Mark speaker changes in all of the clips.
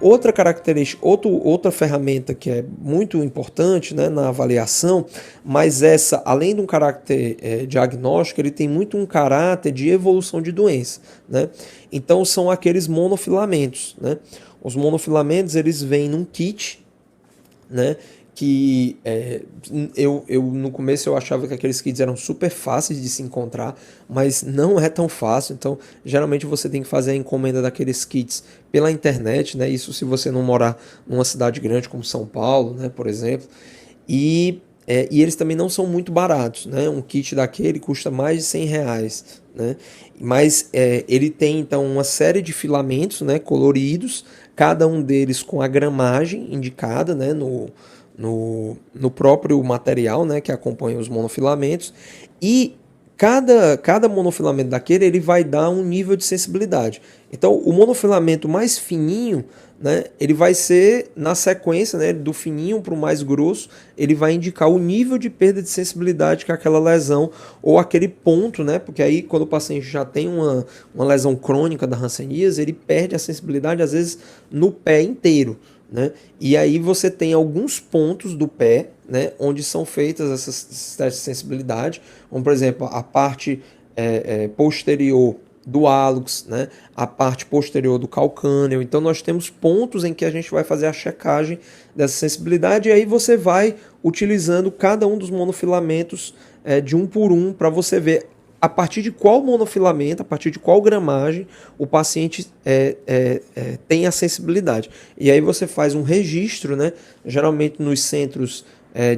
Speaker 1: Outra característica, outra ferramenta que é muito importante, né, na avaliação, mas essa, além de um caráter diagnóstico, ele tem muito um caráter de evolução de doença, né? Então são aqueles monofilamentos, né? Os monofilamentos, eles vêm num kit, né? Que eu no começo eu achava que aqueles kits eram super fáceis de se encontrar, mas não é tão fácil. Então geralmente você tem que fazer a encomenda daqueles kits pela internet, né? Isso se você não morar numa cidade grande como São Paulo, né, por exemplo. E eles também não são muito baratos, né? Um kit daquele custa mais de R$ 100, né? Mas ele tem então uma série de filamentos, né, coloridos, cada um deles com a gramagem indicada, né, no próprio material, né, que acompanha os monofilamentos. E cada monofilamento daquele ele vai dar um nível de sensibilidade. Então, o monofilamento mais fininho, né, ele vai ser na sequência, né, do fininho para o mais grosso, ele vai indicar o nível de perda de sensibilidade que aquela lesão ou aquele ponto, né, porque aí quando o paciente já tem uma lesão crônica da hanseníase, ele perde a sensibilidade às vezes no pé inteiro, né? E aí você tem alguns pontos do pé, né, onde são feitas esses testes de sensibilidade, como por exemplo a parte posterior do hálux, né, a parte posterior do calcâneo. Então nós temos pontos em que a gente vai fazer a checagem dessa sensibilidade e aí você vai utilizando cada um dos monofilamentos de um por um para você ver a partir de qual monofilamento, a partir de qual gramagem o paciente tem a sensibilidade. E aí você faz um registro, né, geralmente nos centros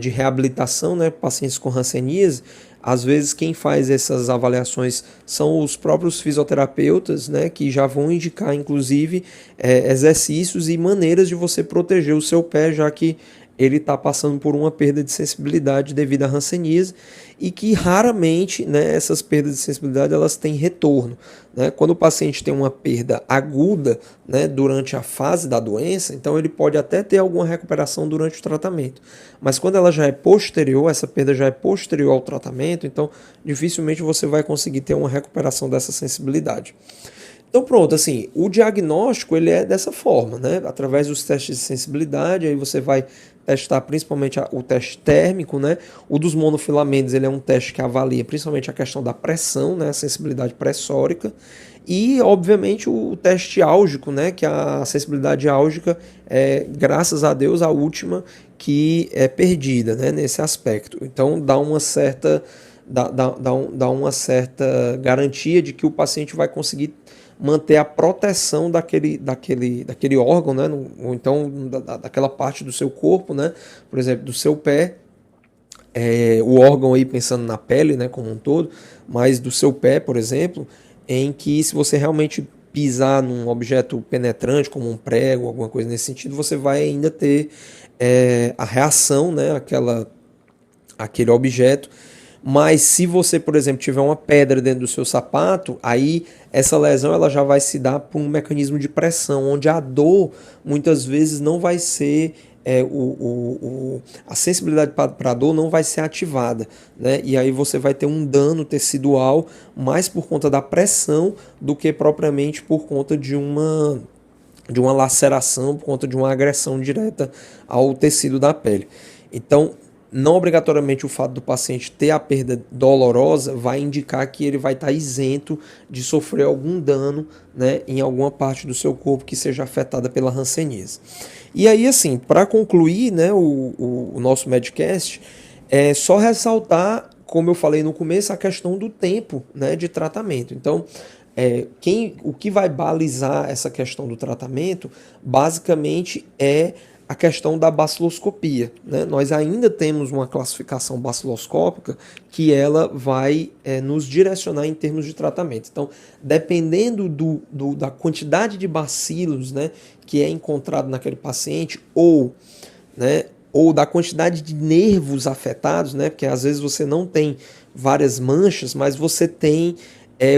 Speaker 1: de reabilitação, né, pacientes com hanseníase. Às vezes quem faz essas avaliações são os próprios fisioterapeutas, né, que já vão indicar inclusive exercícios e maneiras de você proteger o seu pé, já que ele está passando por uma perda de sensibilidade devido à hanseníase e que raramente, né, essas perdas de sensibilidade elas têm retorno, né? Quando o paciente tem uma perda aguda, né, durante a fase da doença, então ele pode até ter alguma recuperação durante o tratamento, mas quando ela já é posterior, essa perda já é posterior ao tratamento, então dificilmente você vai conseguir ter uma recuperação dessa sensibilidade. Então pronto, assim, o diagnóstico ele é dessa forma, né? Através dos testes de sensibilidade, aí você vai testar principalmente o teste térmico, né? O dos monofilamentos, ele é um teste que avalia principalmente a questão da pressão, né? A sensibilidade pressórica e, obviamente, o teste álgico, né? Que a sensibilidade álgica é, graças a Deus, a última que é perdida, né? Nesse aspecto. Então dá uma certa dá uma certa garantia de que o paciente vai conseguir manter a proteção daquele órgão, né? Ou então daquela parte do seu corpo, né? Por exemplo, do seu pé, o órgão aí pensando na pele, né, como um todo, mas do seu pé, por exemplo, em que se você realmente pisar num objeto penetrante, como um prego, alguma coisa nesse sentido, você vai ainda ter a reação, né, aquele objeto. Mas se você, por exemplo, tiver uma pedra dentro do seu sapato, aí essa lesão ela já vai se dar por um mecanismo de pressão, onde a dor muitas vezes não vai ser a sensibilidade para a dor não vai ser ativada, né? E aí você vai ter um dano tecidual mais por conta da pressão do que propriamente por conta de uma laceração, por conta de uma agressão direta ao tecido da pele. Então, não obrigatoriamente o fato do paciente ter a perda dolorosa vai indicar que ele vai estar isento de sofrer algum dano, né, em alguma parte do seu corpo que seja afetada pela hanseníase. E aí, assim, para concluir, né, o nosso Medcast, é só ressaltar, como eu falei no começo, a questão do tempo, né, de tratamento. Então, o que vai balizar essa questão do tratamento, basicamente, é a questão da baciloscopia, né? Nós ainda temos uma classificação baciloscópica que ela vai nos direcionar em termos de tratamento. Então, dependendo da quantidade de bacilos, né, que é encontrado naquele paciente, né, ou da quantidade de nervos afetados, né, porque às vezes você não tem várias manchas, mas você tem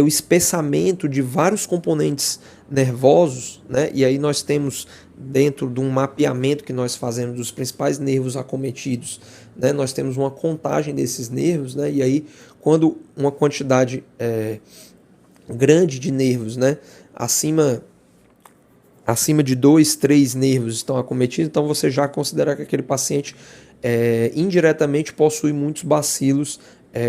Speaker 1: o espessamento de vários componentes nervosos, né? E aí nós temos, dentro de um mapeamento que nós fazemos dos principais nervos acometidos, né? Nós temos uma contagem desses nervos, né? E aí, quando uma quantidade grande de nervos, né, acima acima de 2, 3 nervos estão acometidos, então você já considera que aquele paciente indiretamente possui muitos bacilos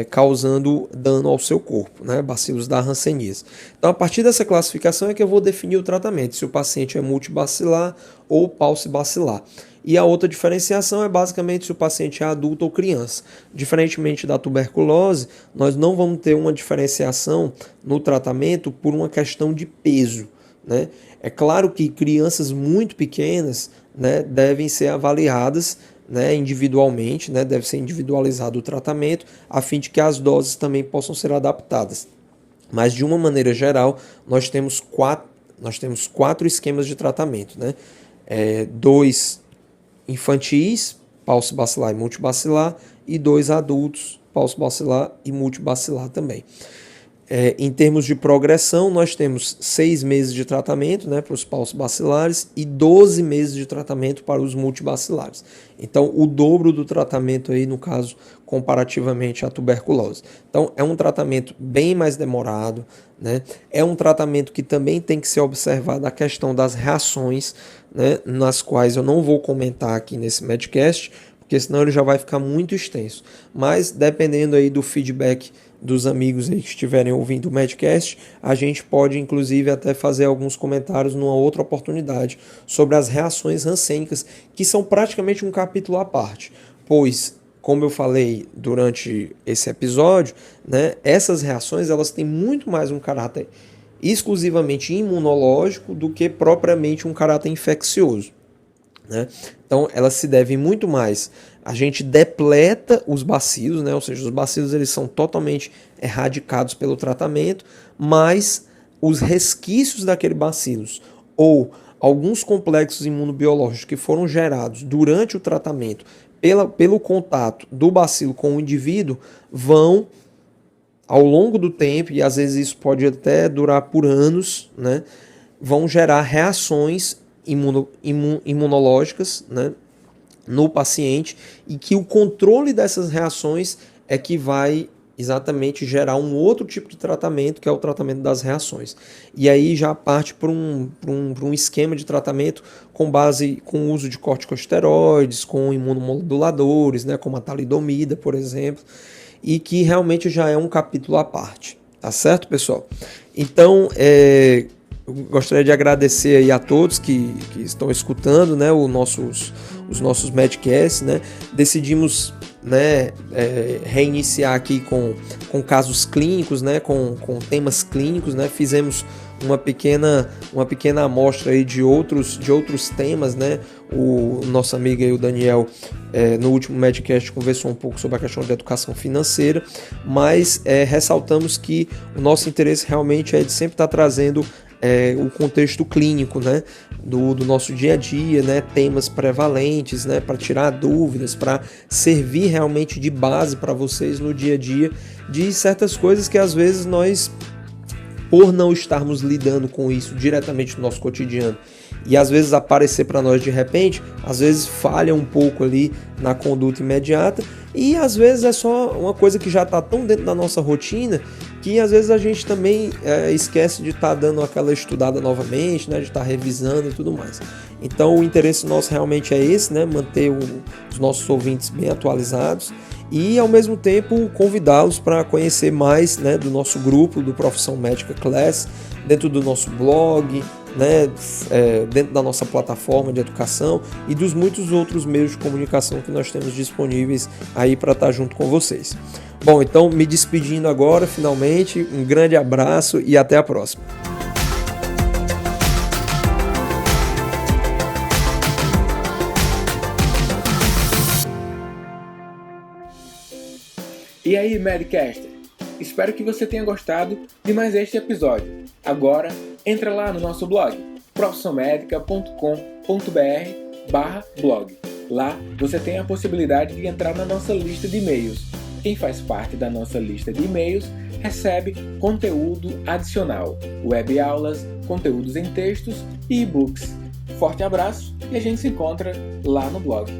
Speaker 1: causando dano ao seu corpo, né? Bacilos da hanseníase. Então, a partir dessa classificação é que eu vou definir o tratamento, se o paciente é multibacilar ou paucibacilar. E a outra diferenciação é basicamente se o paciente é adulto ou criança. Diferentemente da tuberculose, nós não vamos ter uma diferenciação no tratamento por uma questão de peso, né? É claro que crianças muito pequenas, né, devem ser avaliadas, né, individualmente, né, deve ser individualizado o tratamento, a fim de que as doses também possam ser adaptadas. Mas, de uma maneira geral, nós temos quatro esquemas de tratamento, né? 2 infantis, paucibacilar e multibacilar, e 2 adultos, paucibacilar e multibacilar também. Em termos de progressão, nós temos 6 meses de tratamento, né, para os paucibacilares e 12 meses de tratamento para os multibacilares. Então, o dobro do tratamento aí, no caso, comparativamente à tuberculose. Então, é um tratamento bem mais demorado, né? É um tratamento que também tem que ser observado a questão das reações, né, nas quais eu não vou comentar aqui nesse Medcast, porque senão ele já vai ficar muito extenso. Mas, dependendo aí do feedback dos amigos aí que estiverem ouvindo o Medcast, a gente pode inclusive até fazer alguns comentários numa outra oportunidade sobre as reações rancênicas, que são praticamente um capítulo à parte, pois, como eu falei durante esse episódio, né, essas reações elas têm muito mais um caráter exclusivamente imunológico do que propriamente um caráter infeccioso, né? Então, elas se devem muito mais. A gente depleta os bacilos, né? Ou seja, os bacilos eles são totalmente erradicados pelo tratamento, mas os resquícios daquele bacilos ou alguns complexos imunobiológicos que foram gerados durante o tratamento pelo contato do bacilo com o indivíduo vão, ao longo do tempo, e às vezes isso pode até durar por anos, né? Vão gerar reações imunológicas, né, no paciente, e que o controle dessas reações é que vai exatamente gerar um outro tipo de tratamento, que é o tratamento das reações. E aí já parte para um esquema de tratamento com base com o uso de corticosteroides, com imunomoduladores, né, como a talidomida, por exemplo, e que realmente já é um capítulo à parte. Tá certo, pessoal? Então, eu gostaria de agradecer aí a todos que estão escutando, né, os nossos Medcasts, né? Decidimos, né, reiniciar aqui com casos clínicos, né, com temas clínicos, né? Fizemos uma pequena amostra aí de outros temas, né? O nosso amigo aí, o Daniel, no último Medcast conversou um pouco sobre a questão da educação financeira, mas ressaltamos que o nosso interesse realmente é de sempre estar trazendo o contexto clínico, né, do nosso dia a dia, né, temas prevalentes, né, para tirar dúvidas, para servir realmente de base para vocês no dia a dia de certas coisas que às vezes nós, por não estarmos lidando com isso diretamente no nosso cotidiano, e às vezes aparecer para nós de repente, às vezes falha um pouco ali na conduta imediata, e às vezes é só uma coisa que já está tão dentro da nossa rotina que às vezes a gente também esquece de estar dando aquela estudada novamente, né, de estar revisando e tudo mais. Então o interesse nosso realmente é esse, né, manter os nossos ouvintes bem atualizados e ao mesmo tempo convidá-los para conhecer mais, né, do nosso grupo, do Profissão Médica Class, dentro do nosso blog, né, dentro da nossa plataforma de educação e dos muitos outros meios de comunicação que nós temos disponíveis aí para estar junto com vocês. Bom, então me despedindo agora, finalmente, um grande abraço e até a próxima.
Speaker 2: E aí, Medcaster? Espero que você tenha gostado de mais este episódio. Agora, entra lá no nosso blog, profissionmedica.com.br/blog. Lá você tem a possibilidade de entrar na nossa lista de e-mails. Quem faz parte da nossa lista de e-mails recebe conteúdo adicional, web aulas, conteúdos em textos e e-books. Forte abraço e a gente se encontra lá no blog.